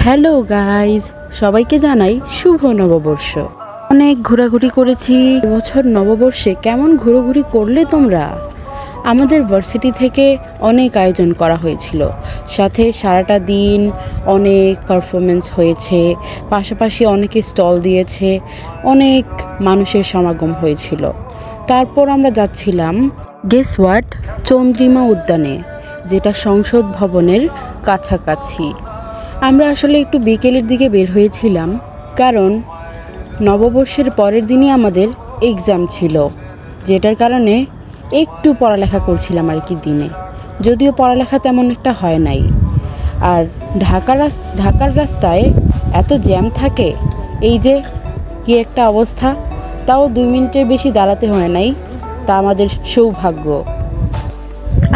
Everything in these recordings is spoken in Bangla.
হ্যালো গাইজ, সবাইকে জানাই শুভ নববর্ষ। অনেক ঘোরাঘুরি করেছি এবছর নববর্ষে। কেমন ঘোরাঘুরি করলে তোমরা? আমাদের ভার্সিটি থেকে অনেক আয়োজন করা হয়েছিল, সাথে সারাটা দিন অনেক পারফরমেন্স হয়েছে, পাশাপাশি অনেকে স্টল দিয়েছে, অনেক মানুষের সমাগম হয়েছিল। তারপর আমরা যাচ্ছিলাম গেস হোয়াট, চন্দ্রিমা উদ্যানে, যেটা সংসদ ভবনের কাছাকাছি। আমরা আসলে একটু বিকেলের দিকে বের হয়েছিলাম, কারণ নববর্ষের পরের দিনই আমাদের এক্সাম ছিল, যেটার কারণে একটু পড়ালেখা করছিলাম আর কি দিনে, যদিও পড়ালেখা তেমন একটা হয় নাই। আর ঢাকার রাস্তায় এত জ্যাম থাকে, এই যে কি একটা অবস্থা। তাও 2 মিনিটের বেশি দাঁড়াতে হয় নাই, তা আমাদের সৌভাগ্য।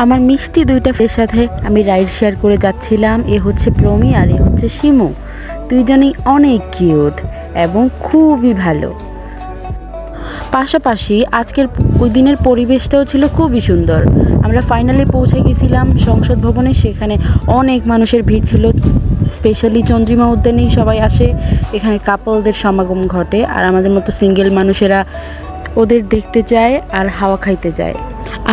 আমার মিষ্টি 2টা ফ্রেন্ডের সাথে আমি রাইড শেয়ার করে যাচ্ছিলাম। এ হচ্ছে প্রমি আর এ হচ্ছে শিমু। দুইজনেই অনেক কিউট এবং খুবই ভালো। পাশাপাশি আজকের ওই দিনের পরিবেশটাও ছিল খুবই সুন্দর। আমরা ফাইনালি পৌঁছে গেছিলাম সংসদ ভবনে। সেখানে অনেক মানুষের ভিড় ছিল, স্পেশালি চন্দ্রিমা উদ্যানেই সবাই আসে। এখানে কাপলদের সমাগম ঘটে, আর আমাদের মতো সিঙ্গেল মানুষেরা ওদের দেখতে যায় আর হাওয়া খাইতে যায়।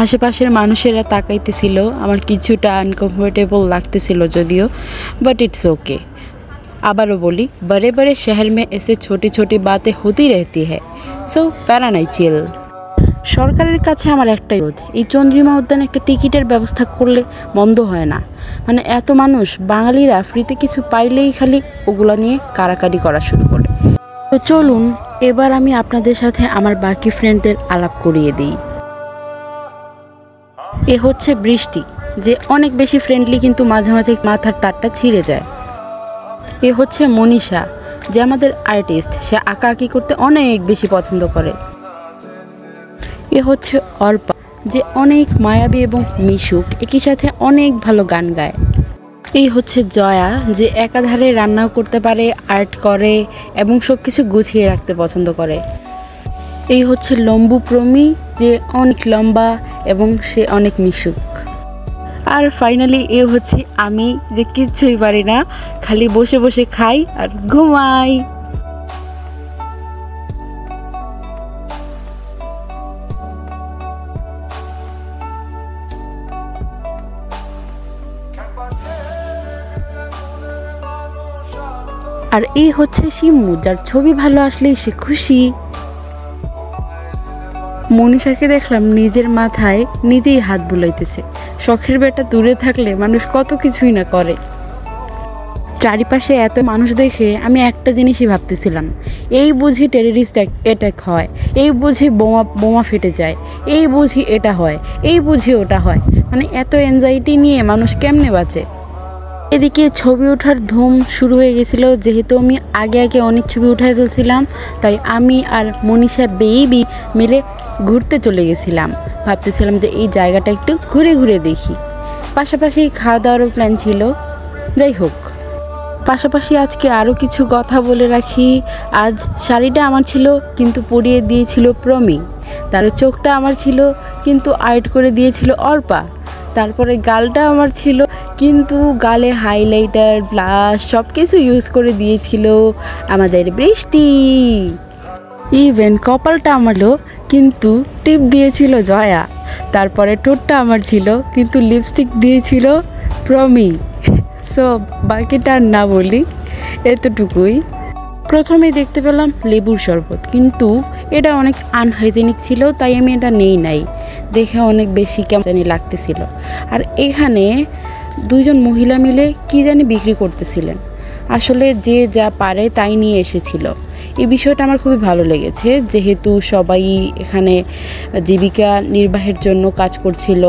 আশেপাশের মানুষেরা তাকাইতেছিল, আমার কিছুটা আনকমফোর্টেবল লাগতেছিল যদিও, বাট ইটস ওকে। আবারও বলি, বড়ে বড়ে শহর মে এসে ছোটি ছোটি বাতে হতেই রেহতি হ্যায়, সো প্যারা নাই, চিল। সরকারের কাছে আমার একটাই অনুরোধ, এই চন্দ্রিমা উদ্যানে একটা টিকিটের ব্যবস্থা করলে মন্দ হয় না। মানে এত মানুষ, বাঙালিরা ফ্রিতে কিছু পাইলেই খালি ওগুলা নিয়ে কাড়াকাড়ি করা শুরু করে। তো চলুন এবার আমি আপনাদের সাথে আমার বাকি ফ্রেন্ডদের আলাপ করিয়ে দিই। এ হচ্ছে বৃষ্টি, যে অনেক বেশি ফ্রেন্ডলি, কিন্তু মাঝে মাঝে মাথার তারটা ছিঁড়ে যায়। এ হচ্ছে মনীষা, যে আমাদের আর্টিস্ট, সে আঁকাআঁকি করতে অনেক বেশি পছন্দ করে। এ হচ্ছে অর্পা, যে অনেক মায়াবী এবং মিশুক, একই সাথে অনেক ভালো গান গায়। এই হচ্ছে জয়া, যে একাধারে রান্নাও করতে পারে, আর্ট করে এবং সব কিছু গুছিয়ে রাখতে পছন্দ করে। এই হচ্ছে লম্বু প্রমি, যে অনেক লম্বা এবং সে অনেক মিশুক। আর ফাইনালি এ হচ্ছে আমি, যে কিচ্ছুই পারি না, খালি বসে বসে খাই আর ঘুমাই। আর এই হচ্ছে শিমু, যার ছবি ভালো আসলেই সে খুশি। মনীষাকে দেখলাম নিজের মাথায় নিজেই হাত বুলাইতেছে। শখের বেটা দূরে থাকলে মানুষ কত কিছুই না করে। চারিপাশে এত মানুষ দেখে আমি একটা জিনিসই ভাবতেছিলাম, এই বুঝি টেররিস্ট অ্যাটাক হয়, এই বুঝি বোমা ফেটে যায়, এই বুঝি এটা হয়, এই বুঝি ওটা হয়। মানে এত অ্যাংজাইটি নিয়ে মানুষ কেমনে বাঁচে। এদিকে ছবি ওঠার ধুম শুরু হয়ে গেছিলো। যেহেতু আমি আগে অনেক ছবি উঠাই ফেলছিলাম, তাই আমি আর মনীষা বেবি মিলে ঘুরতে চলে গেছিলাম। ভাবতেছিলাম যে এই জায়গাটা একটু ঘুরে ঘুরে দেখি, পাশাপাশি খাওয়া দাওয়ারও প্ল্যান ছিল। যাই হোক, পাশাপাশি আজকে আরও কিছু কথা বলে রাখি। আজ শাড়িটা আমার ছিল, কিন্তু পরিয়ে দিয়েছিল প্রমি। তার চোখটা আমার ছিল, কিন্তু আর্ট করে দিয়েছিল অর্পা। তারপরে গালটা আমার ছিল, কিন্তু গালে হাইলাইটার, ব্লাশ সব কিছু ইউজ করে দিয়েছিল আমাদের বৃষ্টি। ইভেন কপালটা আমারও, কিন্তু টিপ দিয়েছিল জয়া। তারপরে ঠোঁটটা আমার ছিল, কিন্তু লিপস্টিক দিয়েছিল প্রমি। সো বাকিটা না বলি, এতটুকুই। প্রথমে দেখতে পেলাম লেবুর শরবত, কিন্তু এটা অনেক আনহাইজেনিক ছিল, তাই আমি এটা নাই। দেখে অনেক বেশি কেমন জানি লাগতেছিল। আর এখানে 2জন মহিলা মিলে কি জানি বিক্রি করতেছিলেন। আসলে যে যা পারে তাই নিয়ে এসেছিল। এই বিষয়টা আমার খুবই ভালো লেগেছে, যেহেতু সবাই এখানে জীবিকা নির্বাহের জন্য কাজ করছিল।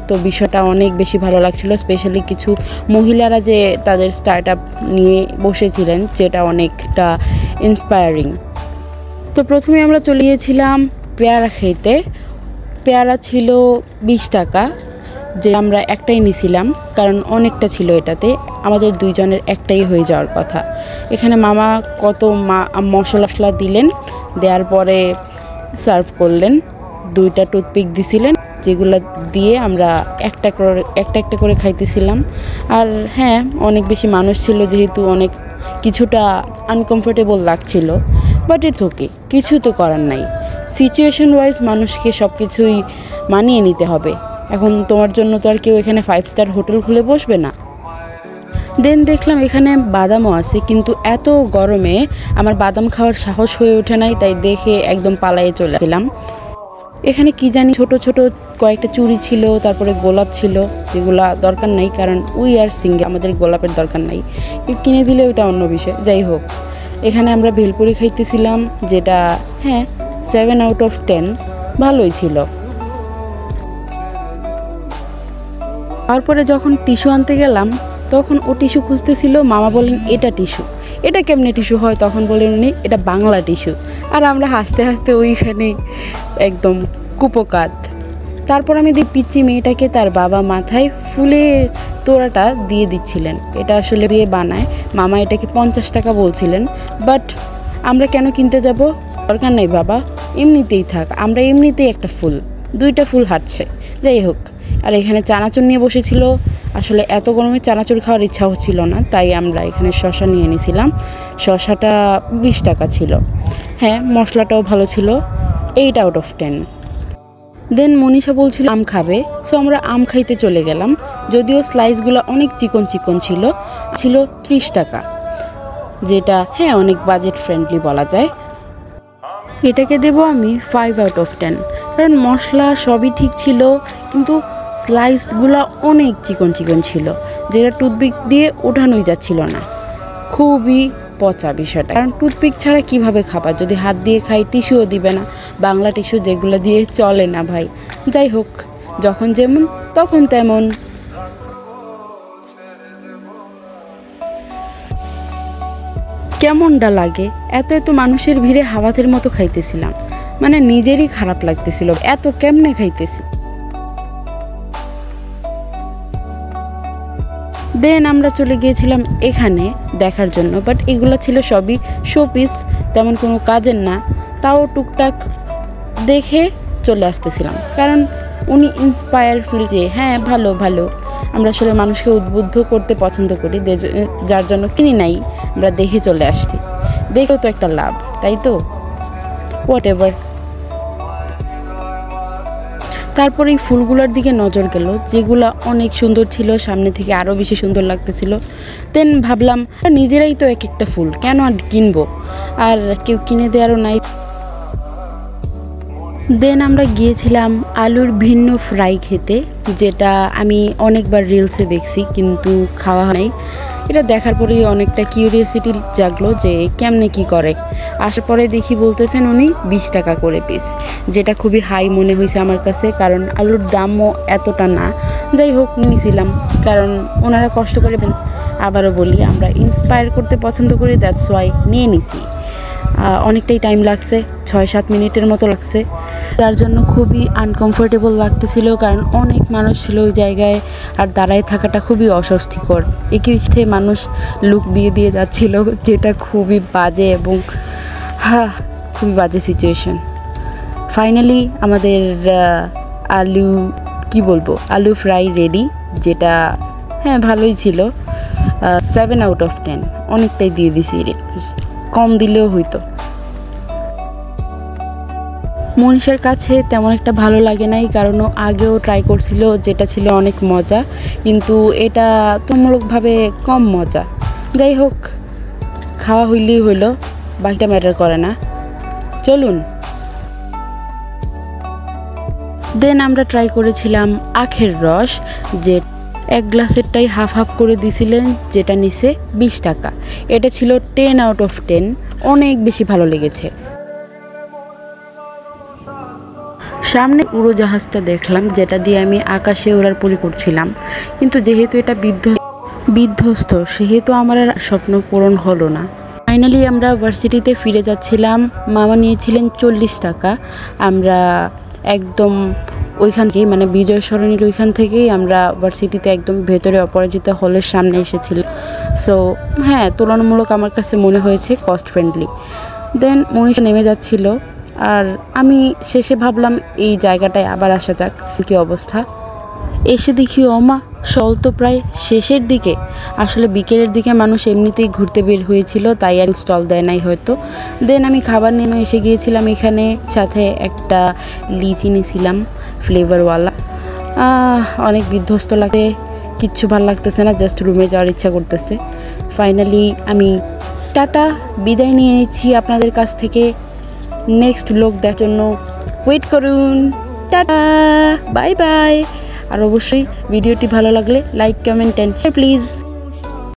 তো বিষয়টা অনেক বেশি ভালো লাগছিল, স্পেশালি কিছু মহিলারা যে তাদের স্টার্ট আপ নিয়ে বসেছিলেন, যেটা অনেকটা ইন্সপায়ারিং। তো প্রথমে আমরা চলে গিয়েছিলাম পেয়ারা খেতে। পেয়ারা ছিল 20 টাকা, যে আমরা একটাই নিয়েছিলাম, কারণ অনেকটা ছিল এটাতে। আমাদের 2 জনের একটাই হয়ে যাওয়ার কথা। এখানে মামা কত মশলা দিলেন, দেওয়ার পরে সার্ভ করলেন, 2টা টুথপিক দিছিলেন, যেগুলো দিয়ে আমরা একটা করে খাইতেছিলাম। আর হ্যাঁ, অনেক বেশি মানুষ ছিল যেহেতু অনেক কিছুটা আনকমফোর্টেবল লাগছিল, বাট ইটস ওকে, কিছু তো করার নাই। সিচুয়েশন ওয়াইজ মানুষকে সব কিছুই মানিয়ে নিতে হবে। এখন তোমার জন্য তো আর কেউ এখানে 5 স্টার হোটেল খুলে বসবে না। দেন দেখলাম এখানে বাদামও আছে, কিন্তু এত গরমে আমার বাদাম খাওয়ার সাহস হয়ে ওঠে নাই, তাই দেখে একদম পালায়ে চলে আসলাম। এখানে কি জানি ছোট ছোট কয়েকটা চুড়ি ছিল, তারপরে গোলাপ ছিল, যেগুলা দরকার নাই, কারণ উই আর সিঙ্গেল, আমাদের গোলাপের দরকার নাই। কিনে দিলে ওটা অন্য বিষয়। যাই হোক, এখানে আমরা ভেলপুরি খাইতেছিলাম, যেটা হ্যাঁ 7 আউট অফ 10 ভালোই ছিল। তারপরে যখন টিস্যু আনতে গেলাম, তখন ও টিস্যু খুঁজতেছিল। মামা বলেন এটা টিস্যু, এটা কেমনে টিস্যু হয়? তখন বলেন উনি এটা বাংলা টিস্যু। আর আমরা হাসতে হাসতে ওইখানে একদম কুপোকাত। তারপর আমি দেখি পিচ্চি মেয়েটাকে তার বাবা মাথায় ফুলের তোড়াটা দিয়ে দিচ্ছিলেন। এটা আসলে দিয়ে বানায়, মামা এটাকে 50 টাকা বলছিলেন। বাট আমরা কেন কিনতে যাব? দরকার নেই বাবা, এমনিতেই থাক, আমরা এমনিতেই একটা ফুল, 2টা ফুল হাঁটছে। যাই হোক, আর এখানে চানাচুর নিয়ে বসেছিল। আসলে এত গরমে চানাচুর খাওয়ার ইচ্ছা হচ্ছিল না, তাই আমরা এখানে শসা নিয়ে নিয়েছিলাম। শসাটা 20 টাকা ছিল। হ্যাঁ, মশলাটাও ভালো ছিল। 8 আউট অফ 10। দেন মনীষা বলছিল আম খাবে, সো আমরা আম খাইতে চলে গেলাম। যদিও স্লাইসগুলো অনেক চিকন চিকন ছিল 30 টাকা, যেটা হ্যাঁ অনেক বাজেট ফ্রেন্ডলি বলা যায়। এটাকে দেব আমি 5 আউট অফ 10, কারণ মশলা সবই ঠিক ছিল, কিন্তু স্লাইসগুলো অনেক চিকন চিকন ছিল, যেটা টুথপিক দিয়ে ওঠানোই যাচ্ছিল না। খুবই পচা বিষয়টা, কারণ টুথপিক ছাড়া কিভাবে খাবা? যদি হাত দিয়ে খাই, টিস্যুও দিবে না, বাংলা টিস্যু যেগুলো দিয়ে চলে না ভাই। যাই হোক, যখন যেমন তখন তেমন। কেমনটা লাগে? এত এত মানুষের ভিড়ে হাওয়াতের মতো খাইতেছিলাম, মানে নিজেরই খারাপ লাগতেছিল, এত কেমনে খাইতেছি। দেন আমরা চলে গিয়েছিলাম এখানে দেখার জন্য, বাট এগুলো ছিল সবই শোপিস, তেমন কোনো কাজের না। তাও টুকটাক দেখে চলে আসতেছিলাম, কারণ উনি ইন্সপায়ার ফিল যে হ্যাঁ ভালো ভালো। আমরা আসলে মানুষকে উদ্বুদ্ধ করতে পছন্দ করি, যার জন্য কিনি নাই, আমরা দেখে চলে আসছি। দেখেও তো একটা লাভ, তাই তো? What ever. তারপর এই ফুলগুলোর দিকে নজর গেল, যেগুলো অনেক সুন্দর ছিল, সামনে থেকে আরও বেশি সুন্দর লাগতেছিল। দেন ভাবলাম নিজেরাই তো এক একটা ফুল, কেন আর কিনবো? আর কেউ কিনে দেওয়ারও নাই। দেন আমরা গিয়েছিলাম আলুর ভিন্ন ফ্রাই খেতে, যেটা আমি অনেকবার রিলসে দেখছি, কিন্তু খাওয়া হয় নাই। এটা দেখার পরেই অনেকটা কিউরিয়াসিটি জাগলো যে কেমনে কি করে। আসার পরে দেখি বলতেছেন উনি 20 টাকা করে পিস, যেটা খুবই হাই মনে হয়েছে আমার কাছে, কারণ আলুর দামও এতটা না। যাই হোক, নিয়েছিলাম, কারণ ওনারা কষ্ট করে। আবারও বলি, আমরা ইন্সপায়ার করতে পছন্দ করি, দ্যাটস ওয়াই নিয়ে নিছি। অনেকটাই টাইম লাগছে, 6-7 মিনিটের মতো লাগছে, তার জন্য খুবই আনকমফোর্টেবল লাগতেছিল, কারণ অনেক মানুষ ছিল ওই জায়গায়, আর দাঁড়ায় থাকাটা খুবই অস্বস্তিকর। একই সাথে মানুষ লুক দিয়ে দিয়ে যাচ্ছিল, যেটা খুবই বাজে এবং খুবই বাজে সিচুয়েশন। ফাইনালি আমাদের আলু ফ্রাই রেডি, যেটা হ্যাঁ ভালোই ছিল। 7 আউট অফ 10, অনেকটাই দিয়ে দিছি, কম দিলেও হইতো। মনীষার কাছে তেমন একটা ভালো লাগে নাই, কারণ ও আগেও ট্রাই করছিল, যেটা ছিল অনেক মজা, কিন্তু এটা তুলনামূলকভাবে কম মজা। যাই হোক, খাওয়া হইলেই হইলো, বাকিটা ম্যাটার করে না। চলুন। দেন আমরা ট্রাই করেছিলাম আখের রস, যে 1 গ্লাসেরটাই হাফ হাফ করে দিছিলেন, যেটা নিছে 20 টাকা। এটা ছিল 10 আউট অফ 10, অনেক বেশি ভালো লেগেছে। সামনে উড়োজাহাজটা দেখলাম, যেটা দিয়ে আমি আকাশে ওড়ার পরি করছিলাম, কিন্তু যেহেতু এটা বিধ্বস্ত, সেহেতু আমার আর স্বপ্ন পূরণ হলো না। ফাইনালি আমরা ভার্সিটিতে ফিরে যাচ্ছিলাম। মামা নিয়েছিলেন 40 টাকা। আমরা একদম ওইখান থেকেই, মানে বিজয় সরণির ওইখান থেকেই আমরা ভার্সিটিতে একদম ভেতরে অপরাজিতা হলের সামনে এসেছিল। সো হ্যাঁ, তুলনামূলক আমার কাছে মনে হয়েছে কস্ট ফ্রেন্ডলি। দেন মনীষা নেমে যাচ্ছিল, আর আমি শেষে ভাবলাম এই জায়গাটায় আবার আসা যাক, কী অবস্থা। এসে দেখি ওমা শল তো প্রায় শেষের দিকে। আসলে বিকেলের দিকে মানুষ এমনিতেই ঘুরতে বের হয়েছিল, তাই আর স্টল দেয় নাই হয়তো। দেন আমি খাবার নিয়ে এসে গিয়েছিলাম এখানে, সাথে একটা লিচি নিয়েছিলাম ফ্লেভারওয়ালা। অনেক বিধ্বস্ত লাগে, কিচ্ছু ভালো লাগতেছে না, জাস্ট রুমে যাওয়ার ইচ্ছা করতেছে। ফাইনালি আমি টাটা বিদায় নিয়ে নিচ্ছি আপনাদের কাছ থেকে। নেক্সট ব্লগ দেখার জন্য ওয়েট করুন। Tata, bye bye. আর অবশ্যই ভিডিওটি ভালো লাগলে like, comment and share please.